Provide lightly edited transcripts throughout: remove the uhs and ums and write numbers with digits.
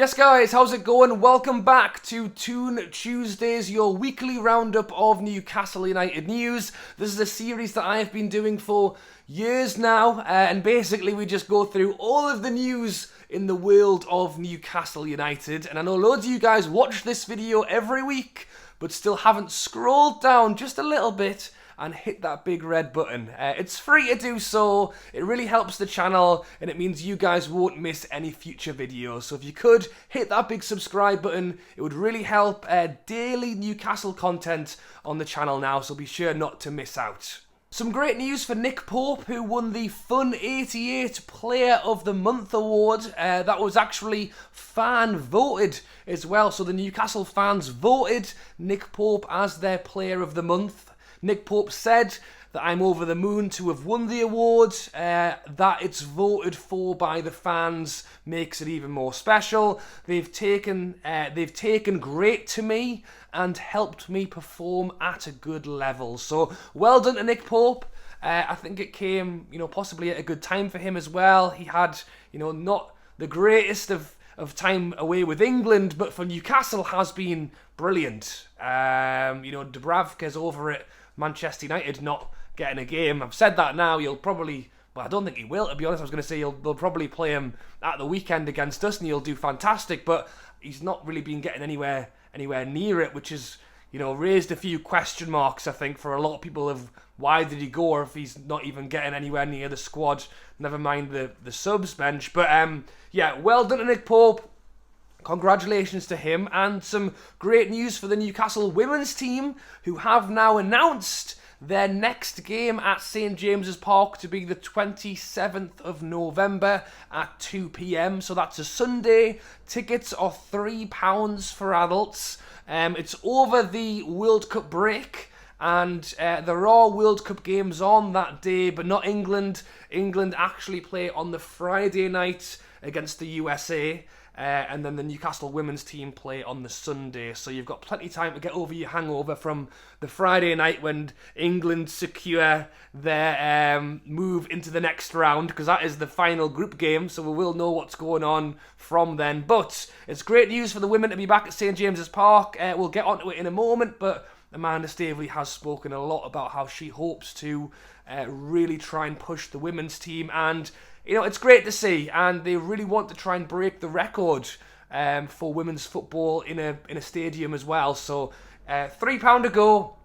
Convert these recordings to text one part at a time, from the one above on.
Yes guys, how's it going? Welcome back to Toon Tuesdays, your weekly roundup of Newcastle United news. This is a series that I have been doing for years now, and basically we just go through all of the news in the world of Newcastle United. And I know loads of you guys watch this video every week, but still haven't scrolled down just a little bit and hit that big red button. It's free to do so, it really helps the channel, and it means you guys won't miss any future videos. So if you could, hit that big subscribe button, it would really help daily Newcastle content on the channel now, so be sure not to miss out. Some great news for Nick Pope, who won the Fun 88 Player of the Month award. That was actually fan voted as well, so the Newcastle fans voted Nick Pope as their Player of the Month. Nick Pope said that I'm over the moon to have won the award. That it's voted for by the fans makes it even more special. They've taken great to me and helped me perform at a good level. So well done to Nick Pope. I think it came, possibly at a good time for him as well. He had, not the greatest of time away with England, but for Newcastle has been brilliant. Dubravka's over at Manchester United not getting a game. I've said that now. I don't think he will, to be honest. I was going to say they'll probably play him at the weekend against us and he'll do fantastic, but he's not really been getting anywhere near it, which has, raised a few question marks, I think, for a lot of people of why did he go if he's not even getting anywhere near the squad, never mind the subs bench. But yeah, well done to Nick Pope. Congratulations to him, and some great news for the Newcastle women's team, who have now announced their next game at St James's Park to be the 27th of November at 2 p.m. So that's a Sunday. Tickets are £3 for adults. It's over the World Cup break, and there are World Cup games on that day, but not England. England actually play on the Friday night against the USA. And then the Newcastle women's team play on the Sunday. So you've got plenty of time to get over your hangover from the Friday night when England secure their move into the next round, because that is the final group game, so we will know what's going on from then. But it's great news for the women to be back at St James's Park. We'll get onto it in a moment, but Amanda Staveley has spoken a lot about how she hopes to really try and push the women's team, and it's great to see, and they really want to try and break the record for women's football in a stadium as well. So £3 to go.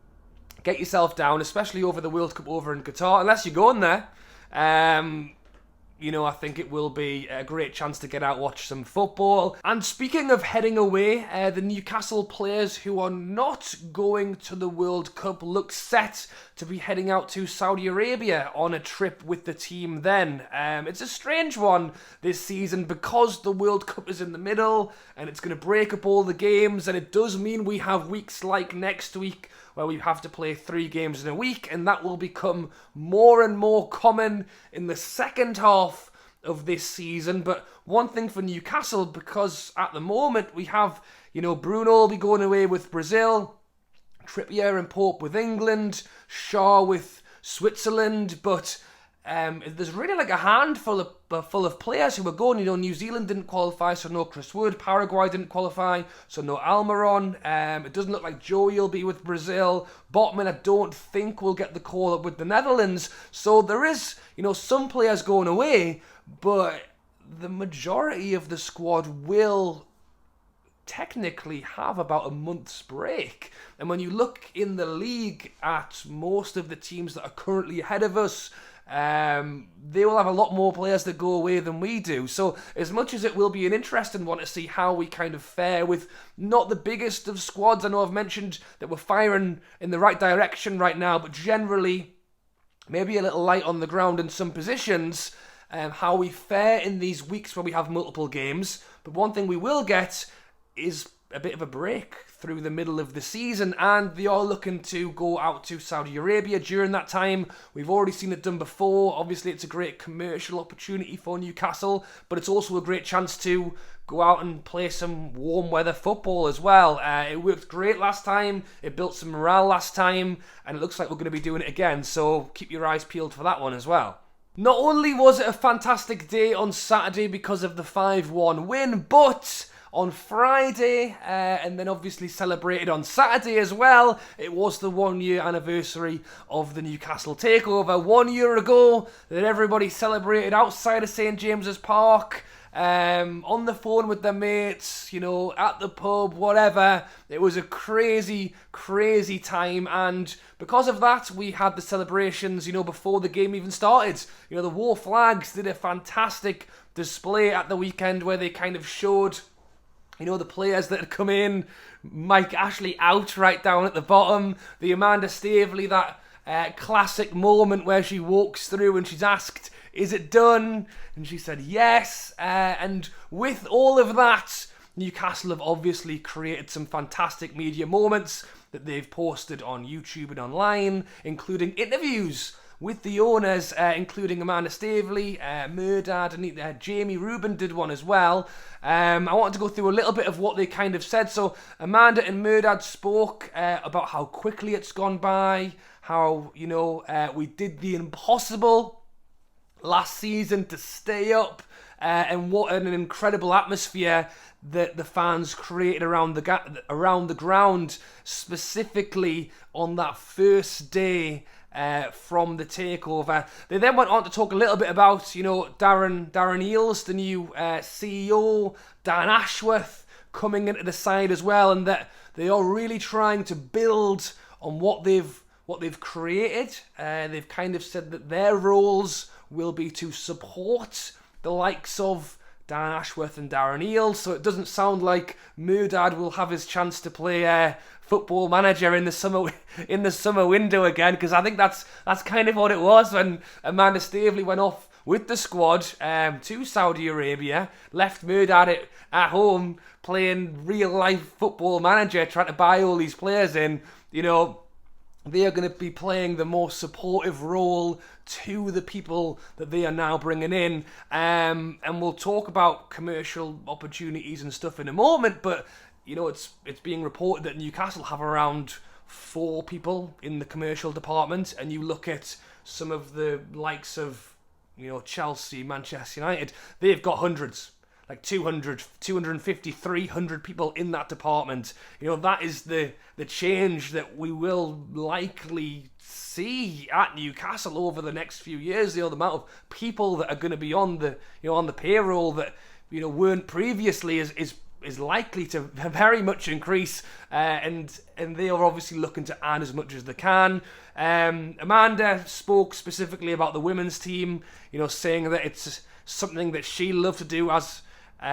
Get yourself down, especially over the World Cup over in Qatar, unless you're going there. I think it will be a great chance to get out, watch some football. And speaking of heading away, the Newcastle players who are not going to the World Cup look set to be heading out to Saudi Arabia on a trip with the team then. It's a strange one this season because the World Cup is in the middle and it's going to break up all the games, and it does mean we have weeks like next week where we have to play 3 games in a week, and that will become more and more common in the second half of this season. But one thing for Newcastle, because at the moment we have, Bruno will be going away with Brazil, Trippier and Pope with England, Shaw with Switzerland, but there's really like a handful of players who are going. New Zealand didn't qualify, so no Chris Wood. Paraguay didn't qualify, so no Almiron. It doesn't look like Joey will be with Brazil. Botman, I don't think, will get the call up with the Netherlands. So there is, some players going away, but the majority of the squad will technically have about a month's break. And when you look in the league at most of the teams that are currently ahead of us, they will have a lot more players that go away than we do. So as much as it will be an interesting one to see how we kind of fare with not the biggest of squads, I know I've mentioned that we're firing in the right direction right now, but generally maybe a little light on the ground in some positions, how we fare in these weeks where we have multiple games. But one thing we will get is a bit of a break through the middle of the season, and they are looking to go out to Saudi Arabia during that time. We've already seen it done before. Obviously it's a great commercial opportunity for Newcastle, but it's also a great chance to go out and play some warm weather football as well. It worked great last time, it built some morale last time, and it looks like we're going to be doing it again, so keep your eyes peeled for that one as well. Not only was it a fantastic day on Saturday because of the 5-1 win, but on Friday, and then obviously celebrated on Saturday as well. It was the 1 year anniversary of the Newcastle Takeover 1 year ago that everybody celebrated outside of St James's Park. On the phone with their mates, at the pub, whatever. It was a crazy, crazy time, and because of that, we had the celebrations, before the game even started. The War Flags did a fantastic display at the weekend where they kind of showed, the players that had come in, Mike Ashley out right down at the bottom, the Amanda Staveley, that classic moment where she walks through and she's asked, "Is it done?" And she said yes. And with all of that, Newcastle have obviously created some fantastic media moments that they've posted on YouTube and online, including interviews with the owners, including Amanda Staveley, Murdad, and Jamie Rubin did one as well. I wanted to go through a little bit of what they kind of said. So Amanda and Murdad spoke about how quickly it's gone by, how, we did the impossible last season to stay up, and what an incredible atmosphere that the fans created around the ground, specifically on that first day from the takeover. They then went on to talk a little bit about, Darren Eales, the new CEO, Dan Ashworth coming into the side as well, and that they are really trying to build on what they've created. They've kind of said that their roles will be to support the likes of Dan Ashworth and Darren Eales, so it doesn't sound like Murdad will have his chance to play Football Manager in the summer window again, because I think that's kind of what it was when Amanda Staveley went off with the squad to Saudi Arabia, left Murdad at home playing real life Football Manager, trying to buy all these players in. They are going to be playing the more supportive role to the people that they are now bringing in. And we'll talk about commercial opportunities and stuff in a moment, but, it's being reported that Newcastle have around 4 people in the commercial department, and you look at some of the likes of, Chelsea, Manchester United, they've got hundreds. Like 200, 250, 300 people in that department. That is the change that we will likely see at Newcastle over the next few years. The amount of people that are going to be on the payroll that weren't previously is likely to very much increase, and they are obviously looking to add as much as they can. Amanda spoke specifically about the women's team, saying that it's something that she loved to do as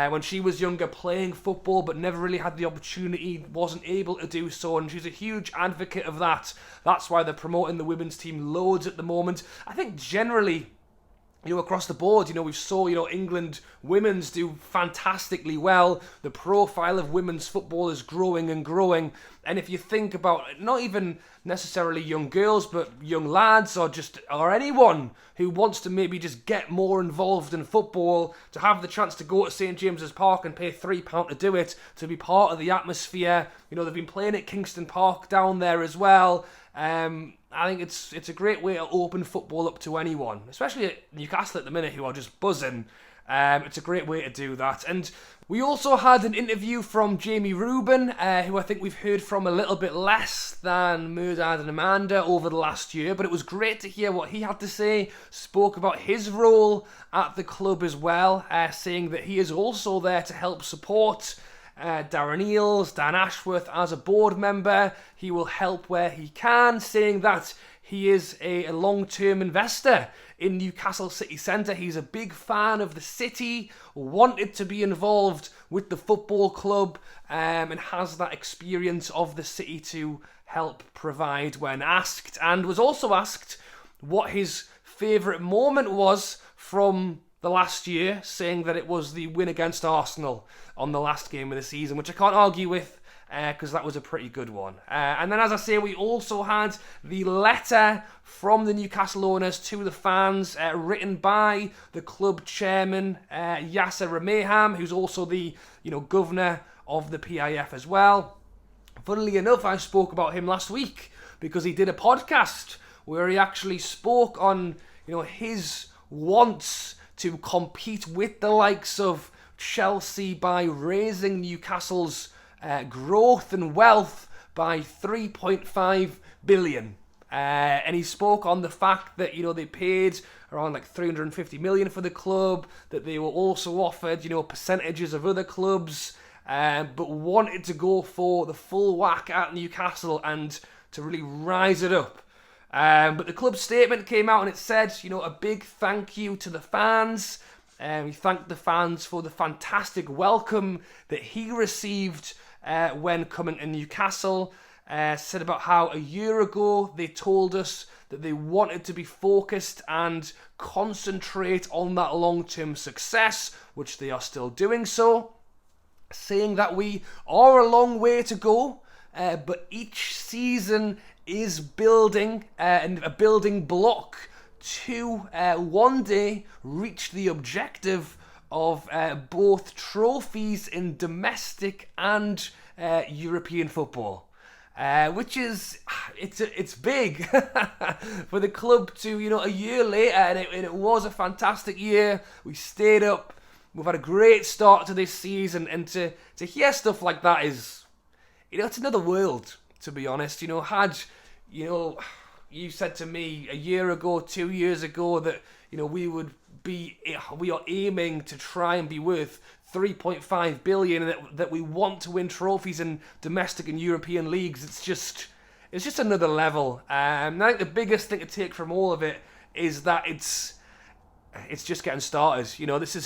when she was younger, playing football, but never really had the opportunity, wasn't able to do so, and she's a huge advocate of that. That's why they're promoting the women's team loads at the moment. I think generally, across the board, we saw, England women's do fantastically well. The profile of women's football is growing and growing. And if you think about not even necessarily young girls, but young lads or anyone who wants to maybe just get more involved in football, to have the chance to go to St James's Park and pay £3 to do it, to be part of the atmosphere. They've been playing at Kingston Park down there as well. I think it's a great way to open football up to anyone, especially at Newcastle at the minute, who are just buzzing. It's a great way to do that. And we also had an interview from Jamie Rubin, who I think we've heard from a little bit less than Murdad and Amanda over the last year, but it was great to hear what he had to say. Spoke about his role at the club as well, saying that he is also there to help support Darren Eales, Dan Ashworth as a board member. He will help where he can, saying that he is a long-term investor in Newcastle City Centre. He's a big fan of the city, wanted to be involved with the football club, and has that experience of the city to help provide when asked, and was also asked what his favourite moment was from the last year, saying that it was the win against Arsenal on the last game of the season, which I can't argue with, because that was a pretty good one. And then, as I say, we also had the letter from the Newcastle owners to the fans, written by the club chairman, Yasser Rameham, who's also the governor of the PIF as well. Funnily enough, I spoke about him last week because he did a podcast where he actually spoke on his wants to compete with the likes of Chelsea by raising Newcastle's growth and wealth by 3.5 billion. And he spoke on the fact that, they paid around like 350 million for the club, that they were also offered, percentages of other clubs, but wanted to go for the full whack at Newcastle and to really rise it up. But the club statement came out and it said, a big thank you to the fans. He thanked the fans for the fantastic welcome that he received when coming to Newcastle. Said about how a year ago they told us that they wanted to be focused and concentrate on that long-term success, which they are still doing so. Saying that we are a long way to go, but each season is building and a building block to one day reach the objective of both trophies in domestic and European football. Which is, it's big for the club to, a year later, and it was a fantastic year. We stayed up. We've had a great start to this season, and to hear stuff like that is, it's another world, to be honest. You said to me a year ago, 2 years ago, that, we are aiming to try and be worth 3.5 billion, and that we want to win trophies in domestic and European leagues. It's just another level. I think the biggest thing to take from all of it is that it's just getting started. This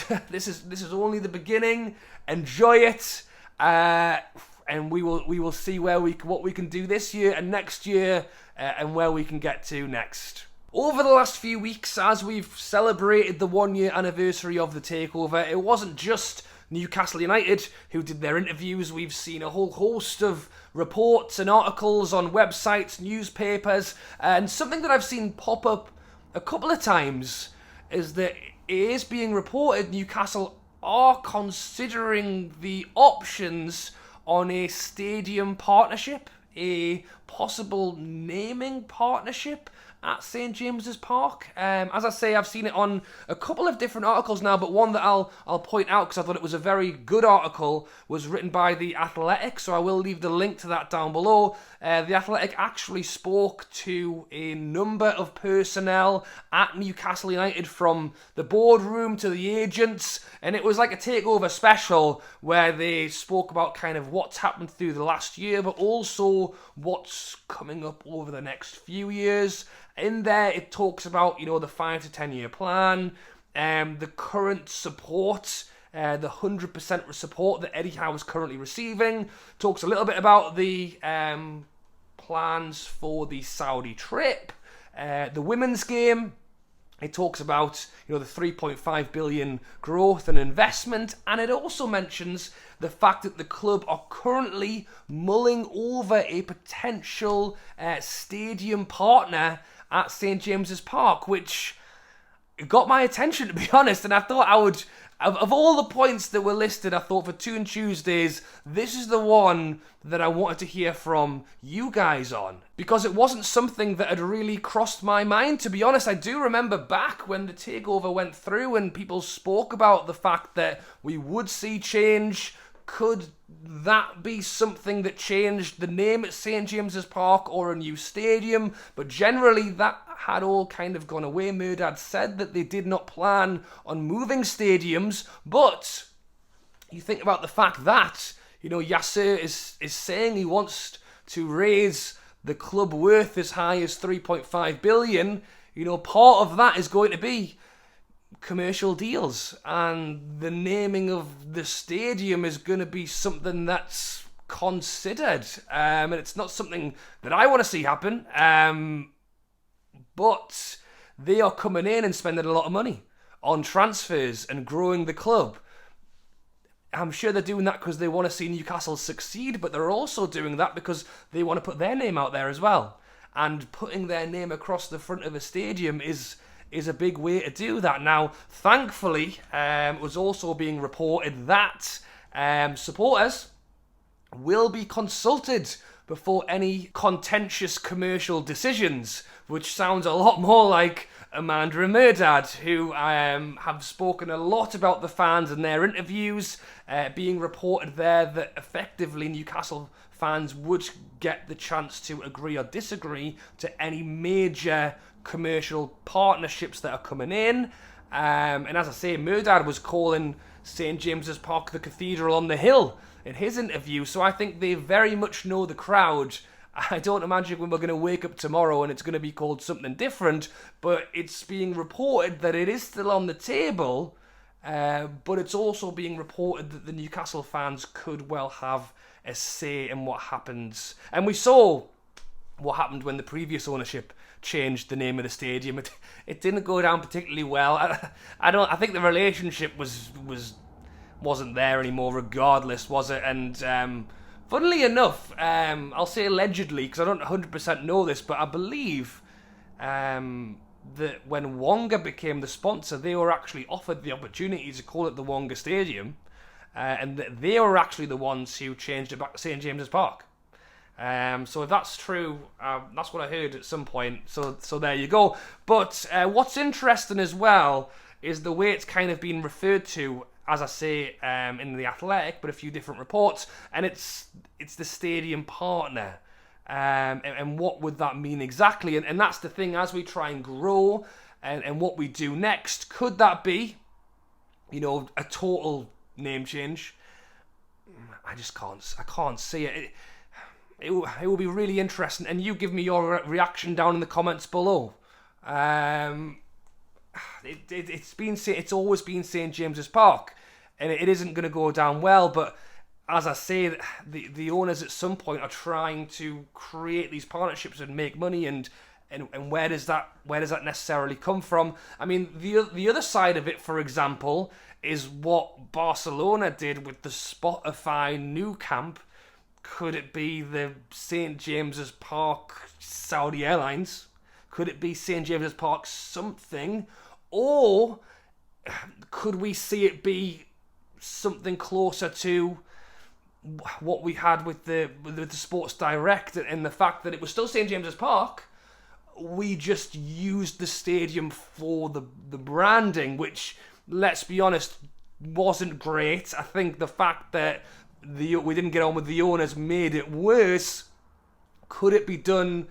is only the beginning. Enjoy it, and we will see what we can do this year and next year, and where we can get to next. Over the last few weeks, as we've celebrated the 1 year anniversary of the Takeover, it wasn't just Newcastle United who did their interviews. We've seen a whole host of reports and articles on websites, newspapers, and something that I've seen pop up a couple of times is that it is being reported Newcastle are considering the options on a stadium partnership, a possible naming partnership at St James's Park. As I say, I've seen it on a couple of different articles now, but one that I'll point out because I thought it was a very good article was written by The Athletic, so I will leave the link to that down below. The Athletic actually spoke to a number of personnel at Newcastle United, from the boardroom to the agents, and it was like a takeover special where they spoke about kind of what's happened through the last year, but also what's coming up over the next few years. In there, it talks about, the 5 to 10 year plan, the current support, the 100% support that Eddie Howe is currently receiving. Talks a little bit about the plans for the Saudi trip, the women's game. It talks about, the 3.5 billion growth and investment, and it also mentions the fact that the club are currently mulling over a potential stadium partner at St James's Park, which got my attention, to be honest, and I thought I would, of all the points that were listed, I thought for Toon Tuesdays, this is the one that I wanted to hear from you guys on, because it wasn't something that had really crossed my mind, to be honest. I do remember back when the takeover went through and people spoke about the fact that we would see change. Could that be something that changed the name at St James's Park or a new stadium? But generally that had all kind of gone away. Murdad said that they did not plan on moving stadiums, but you think about the fact that, Yasser is saying he wants to raise the club worth as high as 3.5 billion. Part of that is going to be commercial deals, and the naming of the stadium is going to be something that's considered, and it's not something that I want to see happen, but they are coming in and spending a lot of money on transfers and growing the club. I'm sure they're doing that because they want to see Newcastle succeed, but they're also doing that because they want to put their name out there as well, and putting their name across the front of a stadium is a big way to do that. Now, thankfully, it was also being reported that supporters will be consulted before any contentious commercial decisions, which sounds a lot more like Amanda and Murdad, who have spoken a lot about the fans in their interviews, being reported there that effectively Newcastle fans would get the chance to agree or disagree to any major commercial partnerships that are coming in. And as I say, Murdad was calling St James's Park the cathedral on the hill in his interview, so I think they very much know the crowd. I don't imagine when we're going to wake up tomorrow and it's going to be called something different, but it's being reported that it is still on the table, but it's also being reported that the Newcastle fans could well have a say in what happens. And we saw what happened when the previous ownership changed the name of the stadium. It didn't go down particularly well. I think the relationship wasn't there anymore regardless, was it? And funnily enough, I'll say allegedly, because I don't 100% know this, but I believe that when Wonga became the sponsor, they were actually offered the opportunity to call it the Wonga Stadium, and that they were actually the ones who changed it back to St James's Park. So if that's true, that's what I heard at some point, so there you go. But what's interesting as well is the way it's kind of been referred to, as I say, in The Athletic, but a few different reports, and it's the stadium partner. And what would that mean exactly? And that's the thing, as we try and grow and what we do next, could that be, a total name change? I can't see it. It will be really interesting, and you give me your reaction down in the comments below. It's always been St James's Park, and it isn't going to go down well. But as I say, the owners at some point are trying to create these partnerships and make money, and where does that necessarily come from? I mean, the other side of it, for example, is what Barcelona did with the Spotify Nou Camp. Could it be the St James's Park Saudi Airlines? Could it be St James's Park something? Or could we see it be something closer to what we had with the Sports Direct, and the fact that it was still St James's Park, we just used the stadium for the branding, which, let's be honest, wasn't great. I think the fact that we didn't get on with the owners made it worse. Could it be done,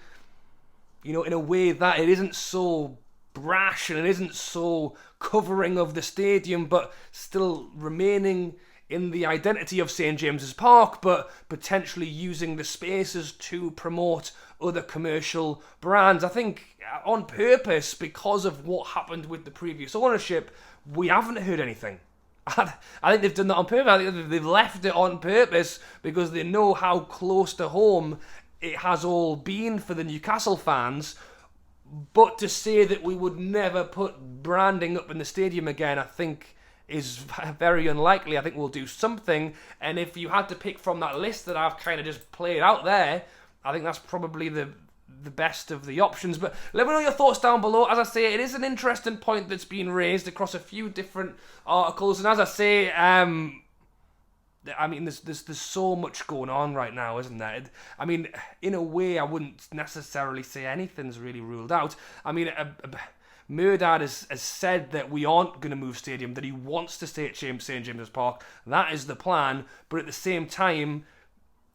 in a way that it isn't so brash and it isn't so covering of the stadium, but still remaining in the identity of St James's Park, but potentially using the spaces to promote other commercial brands? I think on purpose, because of what happened with the previous ownership, we haven't heard anything. I think they've done that on purpose. I think they've left it on purpose because they know how close to home it has all been for the Newcastle fans. But to say that we would never put branding up in the stadium again, I think is very unlikely. I think we'll do something. And if you had to pick from that list that I've kind of just played out there, I think that's probably the best of the options. But let me know your thoughts down below. As I say, it is an interesting point that's been raised across a few different articles, and as I say, I mean, there's so much going on right now, isn't there? I mean, in a way, I wouldn't necessarily say anything's really ruled out. I mean, Murdad has said that we aren't going to move stadium, that he wants to stay at St James's Park. That is the plan, but at the same time,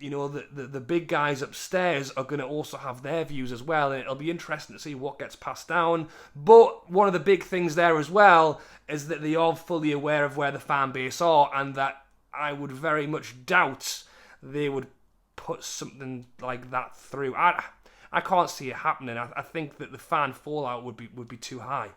the big guys upstairs are going to also have their views as well, and it'll be interesting to see what gets passed down. But one of the big things there as well is that they are fully aware of where the fan base are, and that I would very much doubt they would put something like that through. I can't see it happening. I think that the fan fallout would be too high.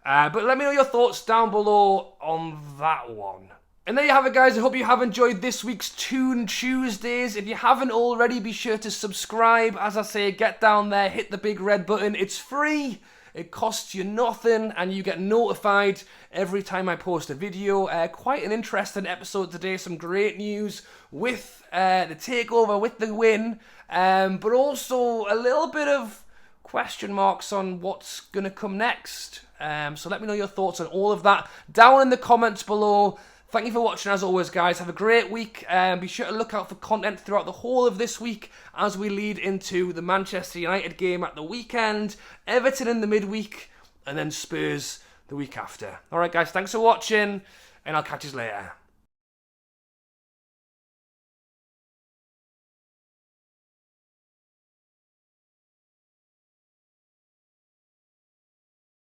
But let me know your thoughts down below on that one. And there you have it, guys. I hope you have enjoyed this week's Toon Tuesdays. If you haven't already, be sure to subscribe. As I say, get down there, hit the big red button. It's free. It costs you nothing, and you get notified every time I post a video. Quite an interesting episode today. Some great news with the takeover, with the win, but also a little bit of question marks on what's going to come next. So let me know your thoughts on all of that down in the comments below. Thank you for watching as always, guys. Have a great week. Be sure to look out for content throughout the whole of this week as we lead into the Manchester United game at the weekend, Everton in the midweek, and then Spurs the week after. All right, guys, thanks for watching, and I'll catch you later.